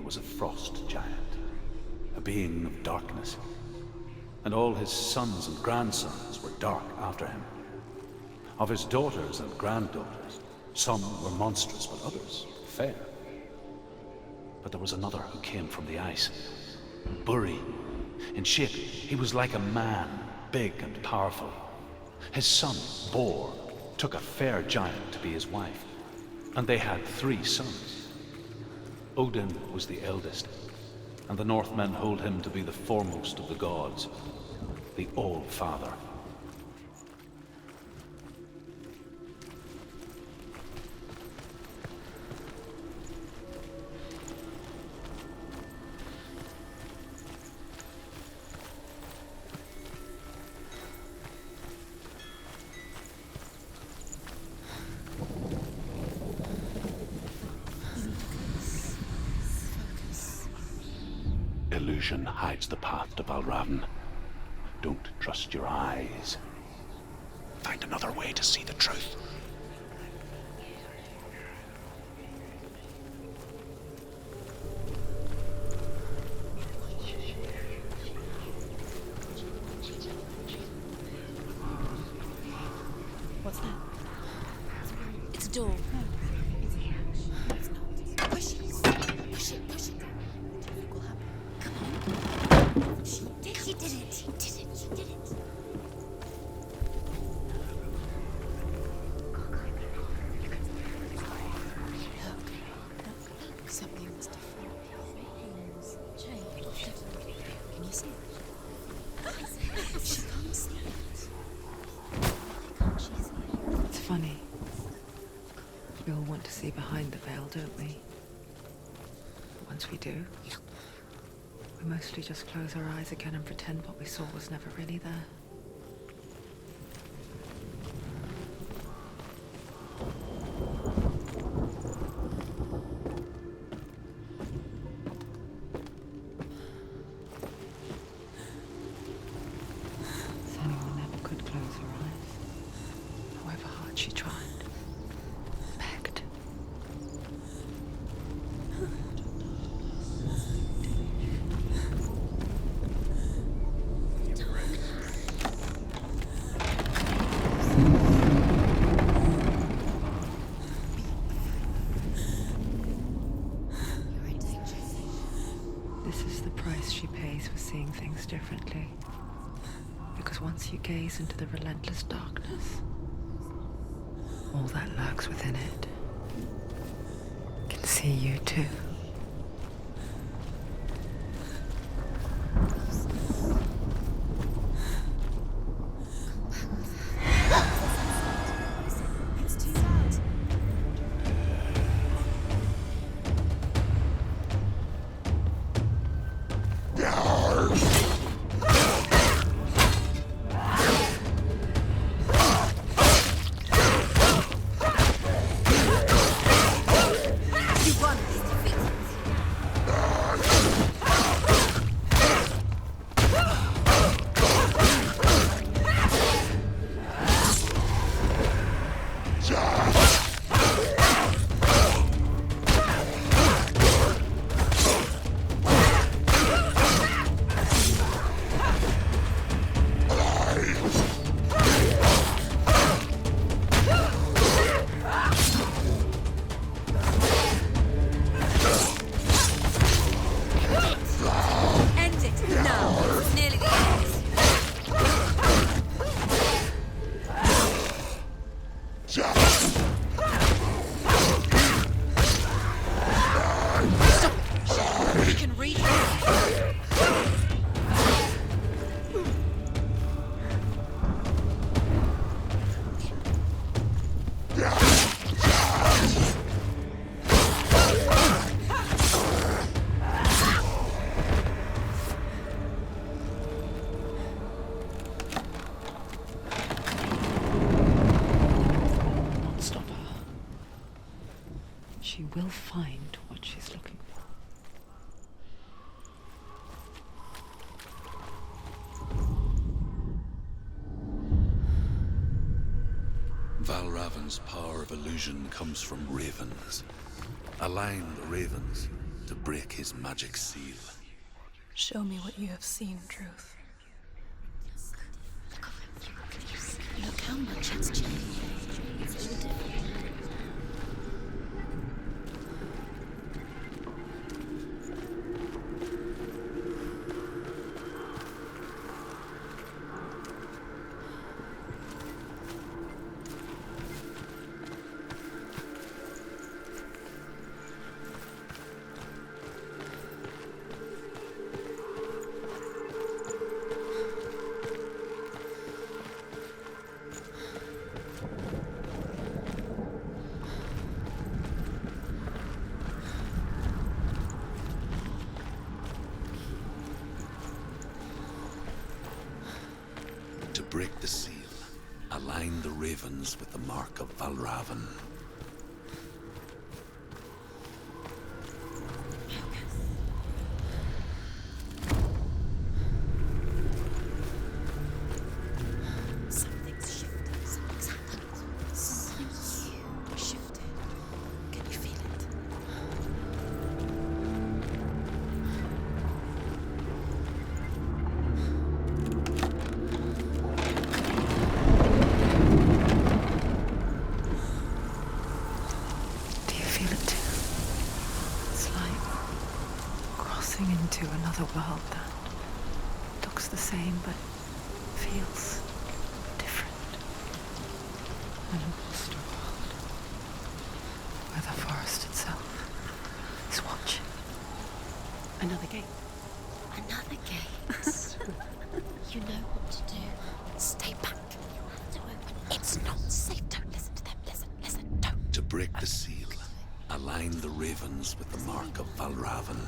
was a frost giant, a being of darkness, and all his sons and grandsons were dark after him. Of his daughters and granddaughters, some were monstrous, but others fair. But there was another who came from the ice, Buri. In shape, he was like a man, big and powerful. His son, Bor, took a fair giant to be his wife, and they had 3 sons. Odin was the eldest, and the Northmen hold him to be the foremost of the gods, the All-Father. Illusion hides the path to Valravyn. Don't trust your eyes. Find another way to see the truth. What's that? It's a door. It's not. Push it. Push it. Push it. What will happen? Come on. She did it. She did it. She did it. She did it. Look. Something was different. Things changed. Can you see it? She can't see it. Why can't she see it? It's funny. We all want to see behind the veil, don't we? But once we do, we mostly just close our eyes again and pretend what we saw was never really there. Senua never could close her eyes, however hard she tried. Begged. You're in danger. This is the price she pays for seeing things differently. Because once you gaze into the relentless darkness, all that lurks within it can see you too. It's too loud. You won this defeat. End it now. It's nearly the end. Stop. We can read it. Not stop her. She will find what she's looking for. Valravyn's power of illusion comes from ravens. Aligned ravens, to break his magic seal. Show me what you have seen, Truth. Look how much it's changed. It's all different. To break the seal, align the ravens with the mark of Valravyn. Something's shifted. Something's happened. Something huge shifted. Can you feel it? Do you feel it too? It's like crossing into another world that looks the same but feels different. An imposter world where the forest itself is watching. Another gate. Another gate. You know what to do. Stay back. You have to open it. It's not safe. Don't listen to them. Listen. Don't. To break the seal, align the ravens with the mark of Valravyn.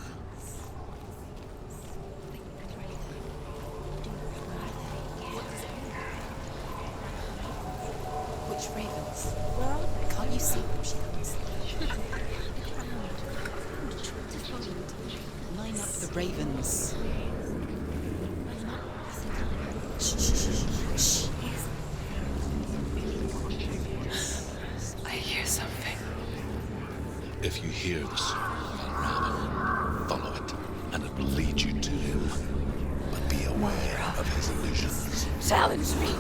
Which ravens? Where are they? Can't you see them? She can't see. Line up the ravens. Shh. I hear something. If you hear the sound of Valravyn, follow it, and it will lead you to him. But be aware of his illusions. Challenge me.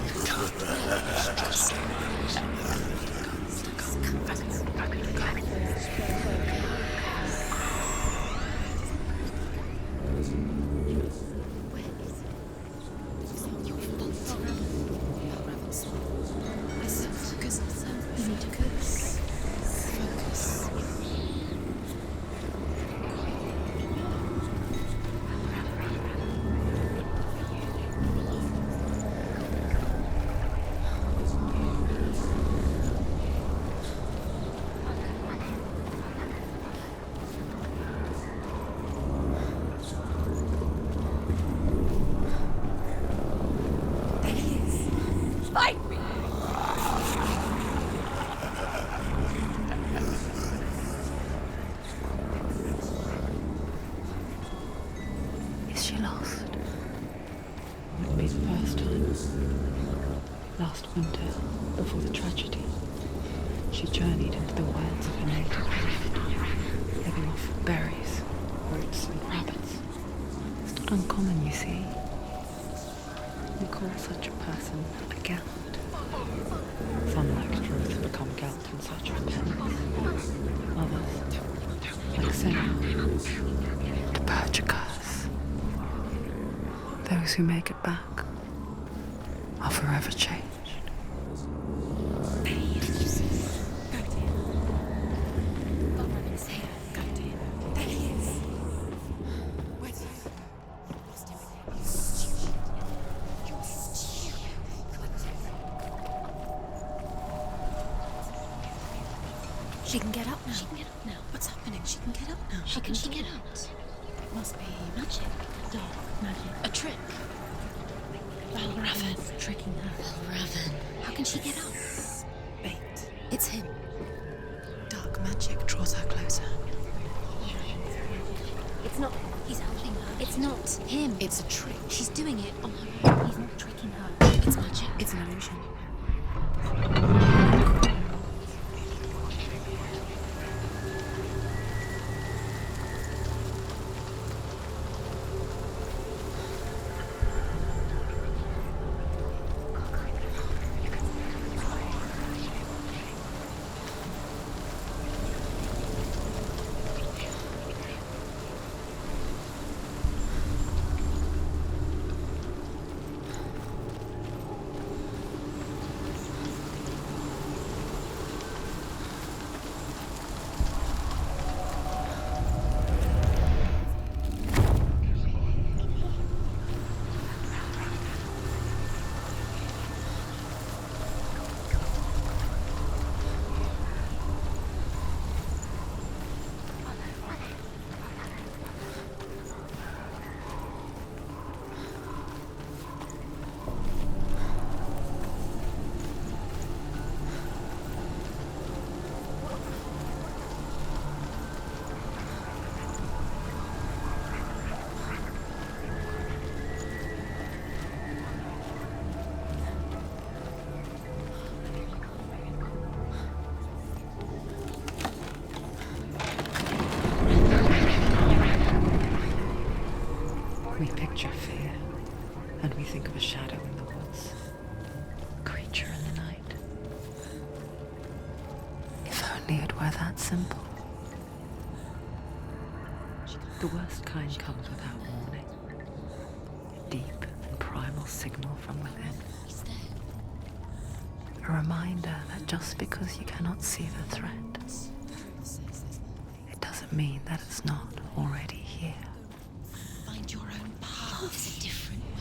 Is she lost? Would be the first time. Last winter, before the tragedy, she journeyed into the wilds of her native land, living off berries, roots and rabbits. It's not uncommon, you see. We call such a person a Gelt. Some, like Truth, become Gelt in search of penance. Others, like SENUA'S, the Português. Those who make it back are forever changed. She can get up now. She can get up now. What's happening? She can get up now. How can she get out? It must be magic. Dark magic. A trick. Valravyn. Tricking her. Valravyn. How can she get out? Bait. It's him. Dark magic draws her closer. It's not him. He's helping her. It's not him. It's a trick. She's doing it on her own. He's not tricking her. It's magic. It's an illusion. your fear, and we think of a shadow in the woods, a creature in the night. If only it were that simple. The worst kind comes without warning. A deep and primal signal from within. A reminder that just because you cannot see the threat, it doesn't mean that it's not already here. Find your own path. There's a different way.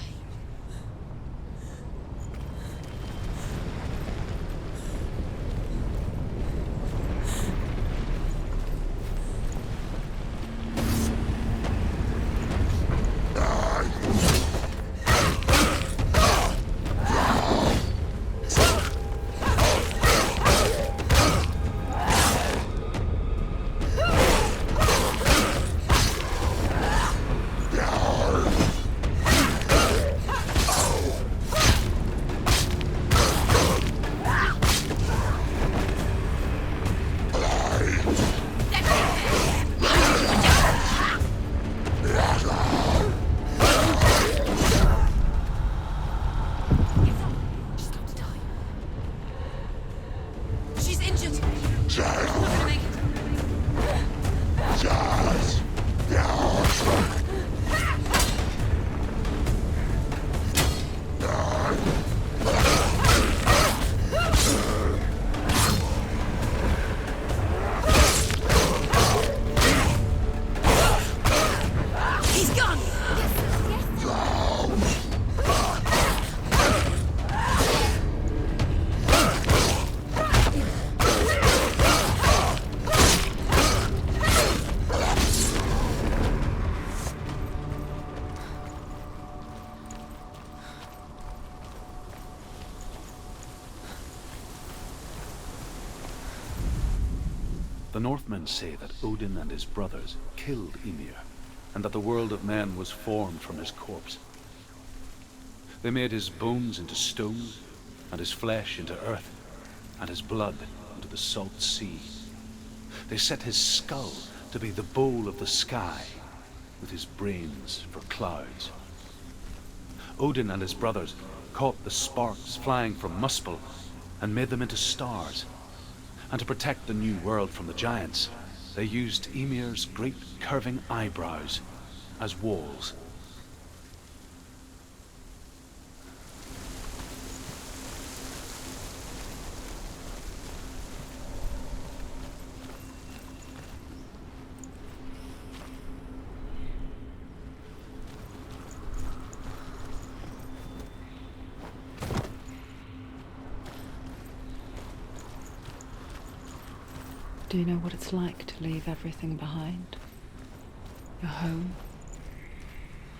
The Northmen say that Odin and his brothers killed Ymir, and that the world of men was formed from his corpse. They made his bones into stone, and his flesh into earth, and his blood into the salt sea. They set his skull to be the bowl of the sky, with his brains for clouds. Odin and his brothers caught the sparks flying from Muspel and made them into stars. And to protect the new world from the giants, they used Ymir's great curving eyebrows as walls. Do you know what it's like to leave everything behind? Your home,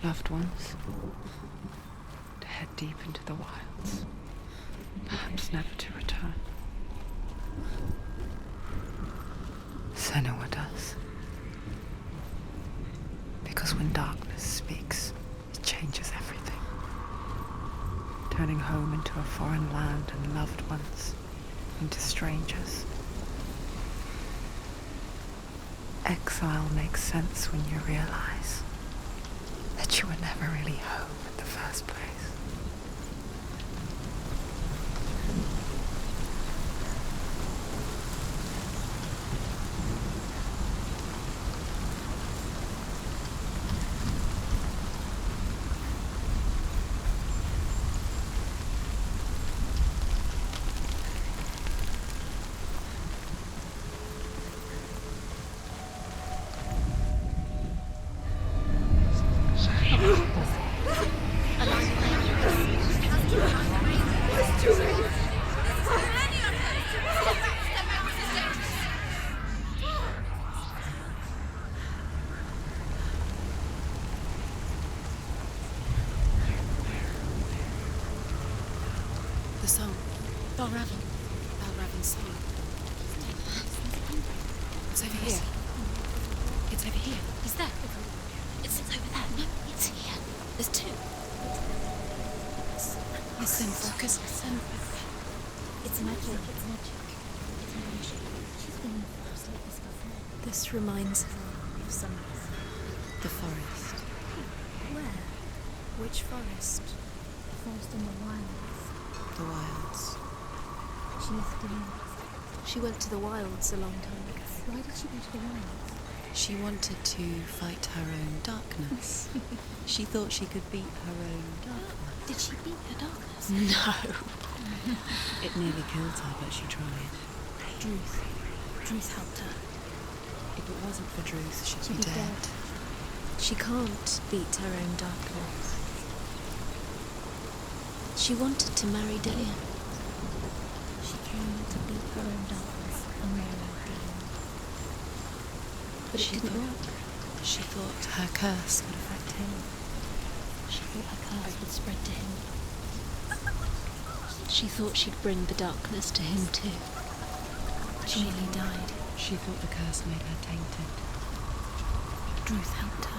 loved ones, to head deep into the wilds, perhaps never to return. Senua does. Because when darkness speaks, it changes everything, turning home into a foreign land and loved ones into strangers. Exile makes sense when you realize that you were never really home in the first place. The song. Valravyn's song. It's over here. It's over here. Is that? It's over there. No, it's here. There's two. Listen, focus. Listen. It's magic. It's magic. She's been like this before. This reminds her of something. The forest. Where? Which forest? The forest in the wilds. The wilds. She left the wilds. She went to the wilds a long time ago. Why did she go to the wilds? She wanted to fight her own darkness. She thought she could beat her own darkness. Did she beat her darkness? No. It nearly killed her, but she tried. Druth. Druth helped her. If it wasn't for Druth, she'd She'd be dead. She can't beat her own darkness. She wanted to marry Dillion. She came to beat her own darkness and marry Dillion. But it didn't work. She thought her curse would affect him. She thought her curse would spread to him. She thought she'd bring the darkness to him too. She nearly died. She thought the curse made her tainted. Druth helped her.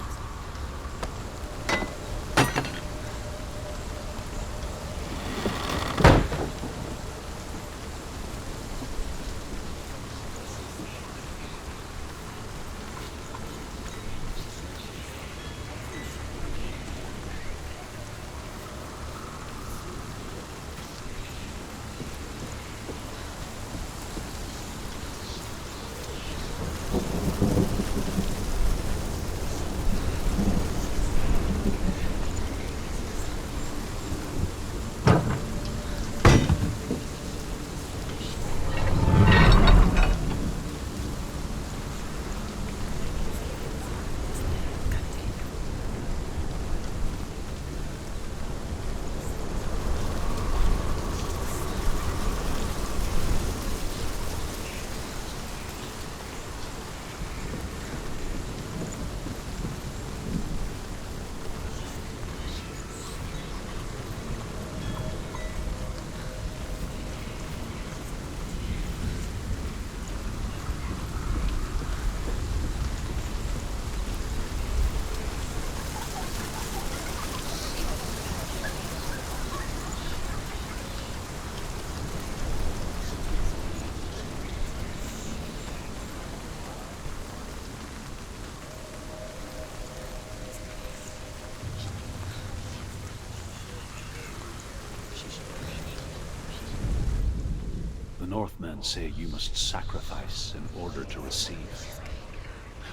The Northmen say you must sacrifice in order to receive.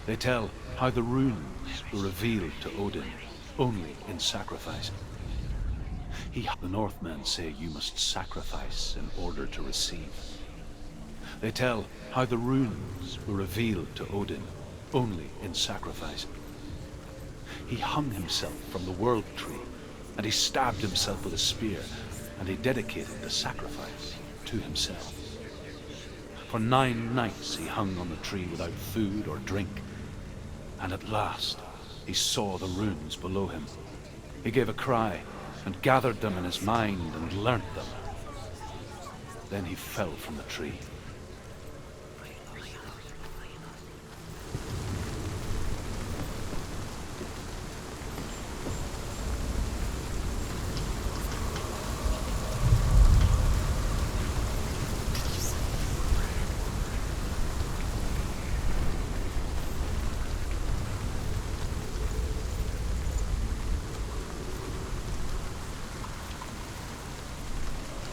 They tell how the runes were revealed to Odin only in sacrifice. The Northmen say you must sacrifice in order to receive. They tell how the runes were revealed to Odin only in sacrifice. He hung himself from the world tree, and he stabbed himself with a spear, and he dedicated the sacrifice to himself. For 9 nights he hung on the tree without food or drink, and at last he saw the runes below him. He gave a cry and gathered them in his mind and learnt them. Then he fell from the tree.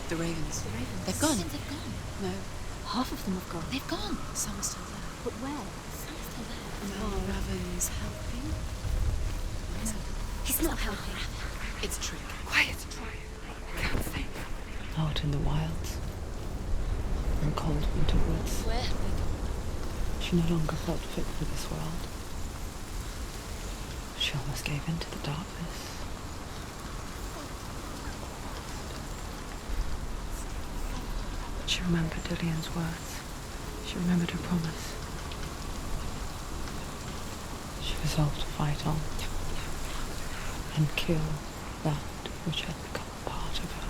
The ravens. The ravens. They've gone. They've gone. No. Half of them have gone. They've gone. Some are still there. But where? Some are still there. Valravyn's helping. No. He's not helping. It's a trick. Quiet. Can't think. Out in the wilds. In cold winter woods. Where? She no longer felt fit for this world. She almost gave in to the darkness. She remembered Dillion's words. She remembered her promise. She resolved to fight on and kill that which had become part of her.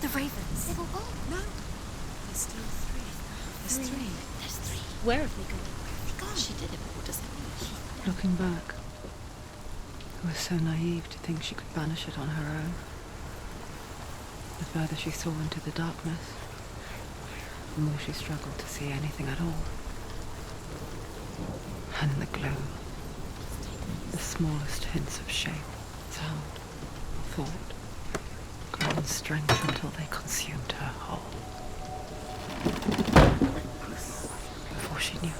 The ravens. They've all gone. No. There's still three. There's three. There's three. Where have they gone? Where have they gone? She did it, but what does that mean? Looking back, I was so naive to think she could banish it on her own. The further she saw into the darkness, the more she struggled to see anything at all. And the gloom, the smallest hints of shape, sound, thought, grew in strength until they consumed her whole. Before she knew it,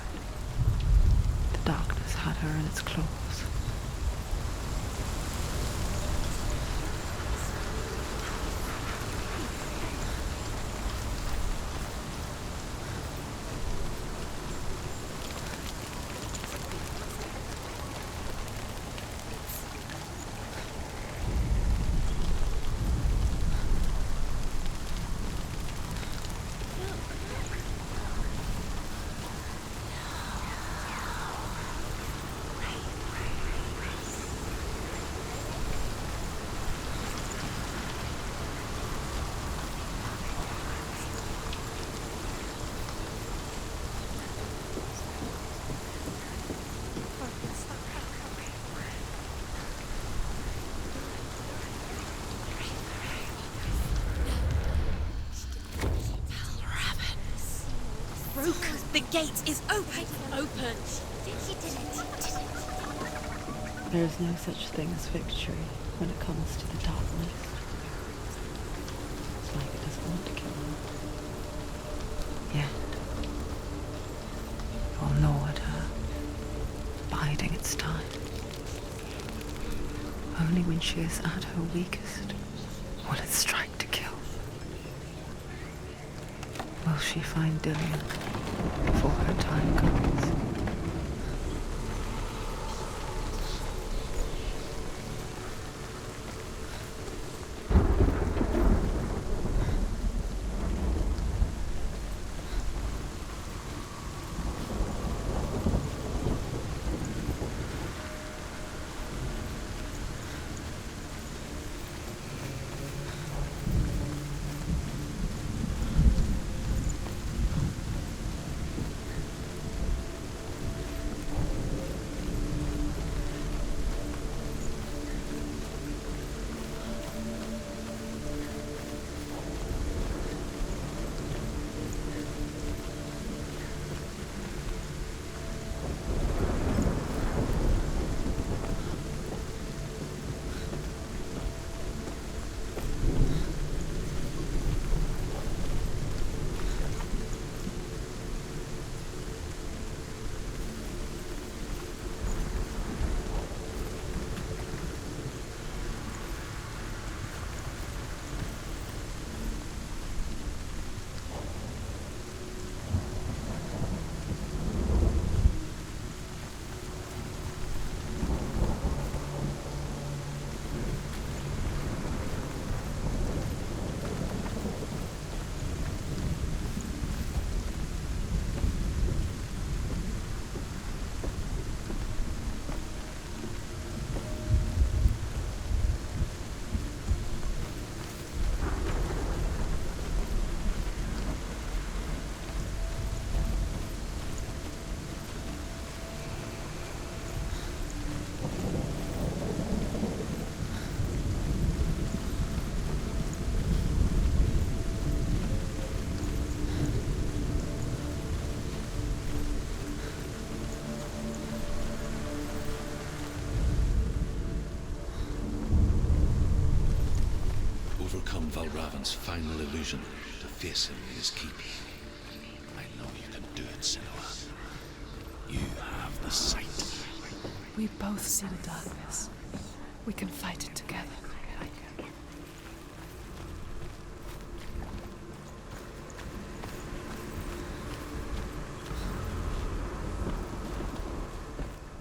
the darkness had her in its claws. The gate is open. Open. She did it. There is no such thing as victory when it comes to the darkness. It's like it doesn't want to kill them. Yet, it will gnaw at her, biding its time. Only when she is at her weakest will it strike to kill. Will she find Dillion before her time comes? Overcome Valravyn's final illusion to face him in his keep. I know you can do it, Senua. You have the sight. We both see the darkness. We can fight it together.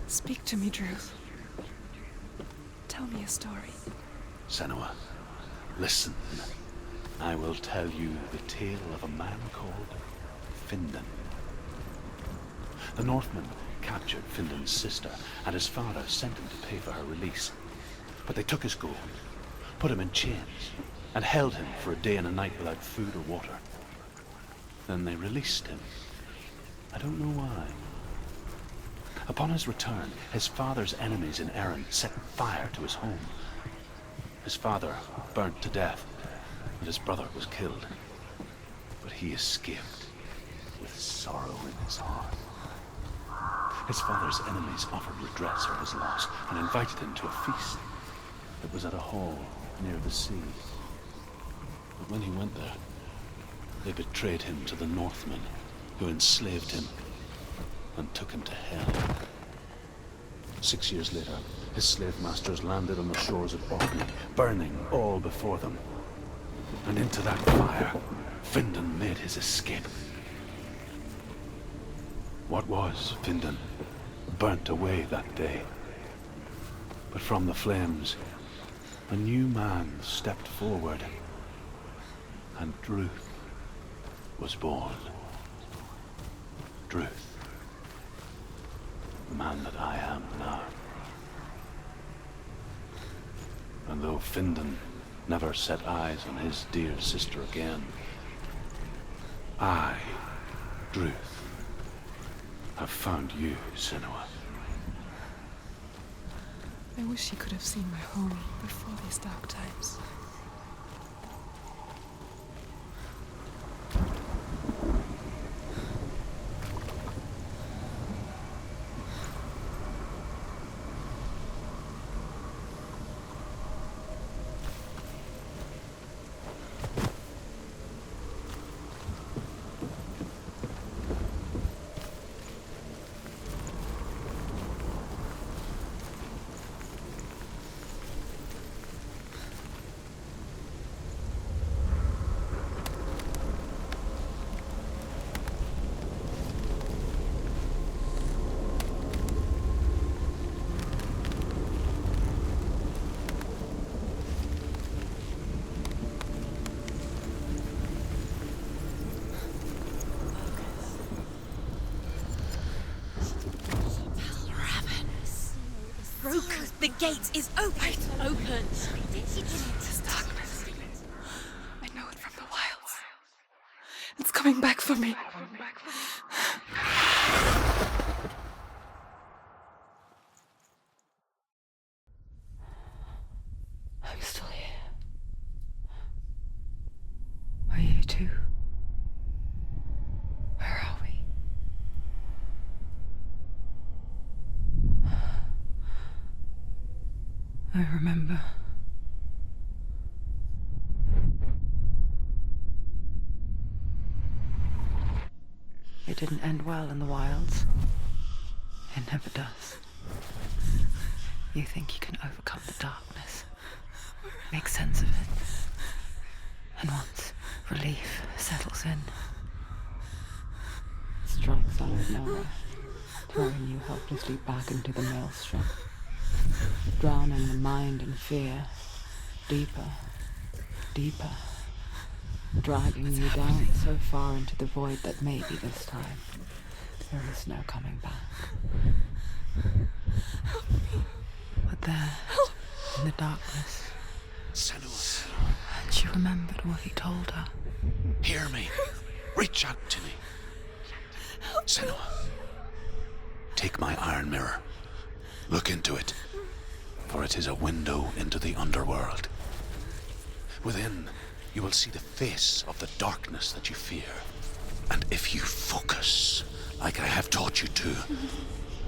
Speak to me, Drew. Tell me a story. Senua, listen. I will tell you the tale of a man called Findan. The Northmen captured Findan's sister, and his father sent him to pay for her release. But they took his gold, put him in chains, and held him for a day and a night without food or water. Then they released him. I don't know why. Upon his return, his father's enemies in Erin set fire to his home. His father burnt to death, and his brother was killed. But he escaped with sorrow in his heart. His father's enemies offered redress for his loss and invited him to a feast. It was at a hall near the sea. But when he went there, they betrayed him to the Northmen, who enslaved him and took him to hell. 6 years later, his slave masters landed on the shores of Orkney, burning all before them. And into that fire, Findan made his escape. What was Findan burnt away that day. But from the flames, a new man stepped forward, and Druth was born. Druth, the man that I am now. And though Findan never set eyes on his dear sister again, I, Druth, have found you, Senua. I wish he could have seen my home before these dark times. The gate is open. Open. This darkness. I know it from the wilds. It's coming back for me. I'm still here. Are you too? Where are we? I remember. It didn't end well in the wilds. It never does. You think you can overcome the darkness, make sense of it, and once relief settles in, it strikes out of nowhere, throwing you helplessly back into the maelstrom, drowning the mind in fear, deeper, deeper, dragging you down so far into the void that maybe this time there is no coming back. But there, in the darkness, Senua, she remembered what he told her. hear me. Reach out to me. Senua, take my iron mirror. Look into it, for it is a window into the underworld. Within, you will see the face of the darkness that you fear. And if you focus, like I have taught you to,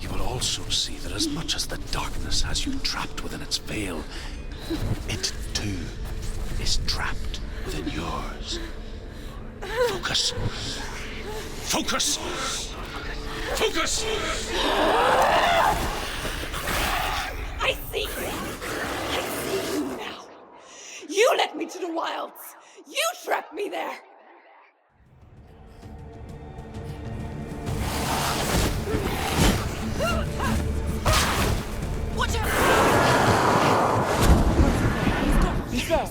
you will also see that as much as the darkness has you trapped within its veil, it too is trapped within yours. Focus. Focus! Focus! I see you! I see you now! You led me to the wilds! You trapped me there! Watch out! He's there!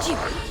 Would you?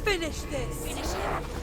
Finish this! Finish it!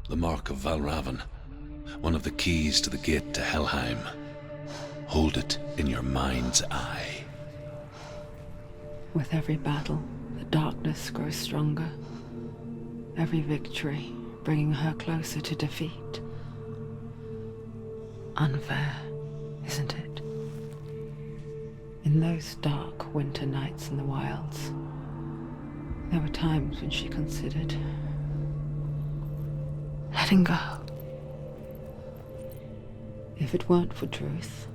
The mark of Valravyn, one of the keys to the gate to Helheim. Hold it in your mind's eye. With every battle, the darkness grows stronger. Every victory bringing her closer to defeat. Unfair, isn't it? In those dark winter nights in the wilds, there were times when she considered letting go. If it weren't for Druth,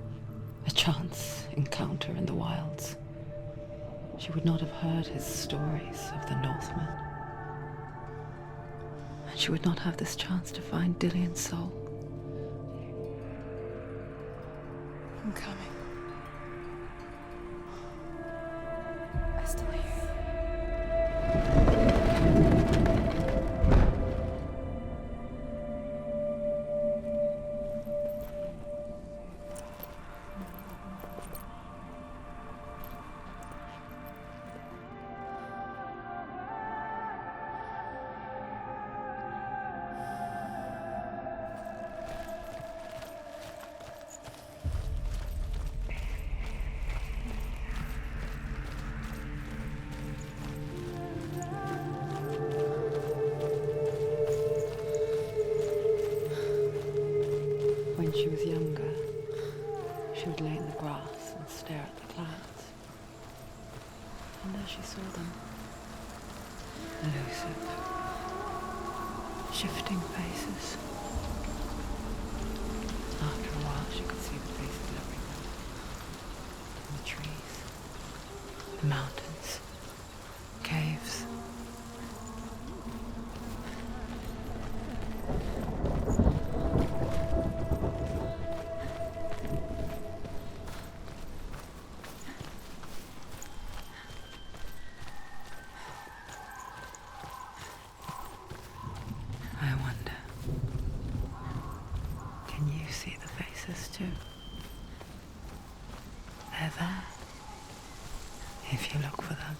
a chance encounter in the wilds, she would not have heard his stories of the Northmen. And she would not have this chance to find Dillion's soul. I'm coming. I still hear you. When she was younger, she would lay in the grass and stare at the clouds. And as she saw them, elusive, shifting faces. After a while, she could see the faces everywhere. In the trees, the mountains, caves. I wonder, can you see the faces too? They're there, if you look for them.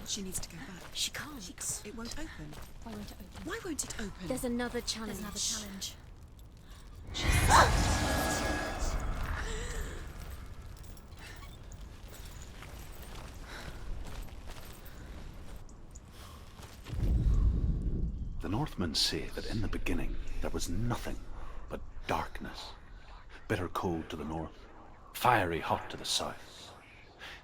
She needs to go back. She can't. It won't open. Why won't it open? Why won't it open? There's another challenge. The Northmen say that in the beginning there was nothing but darkness. Bitter cold to the north, fiery hot to the south.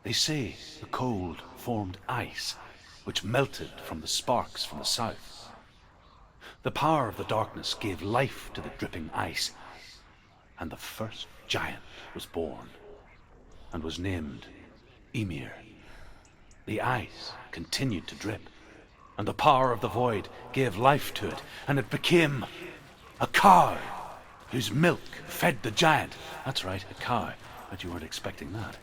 They say the cold formed ice, which melted from the sparks from the south. The power of the darkness gave life to the dripping ice, and the first giant was born, and was named Ymir. The ice continued to drip, and the power of the void gave life to it, and it became a cow, whose milk fed the giant. That's right, a cow, but you weren't expecting that.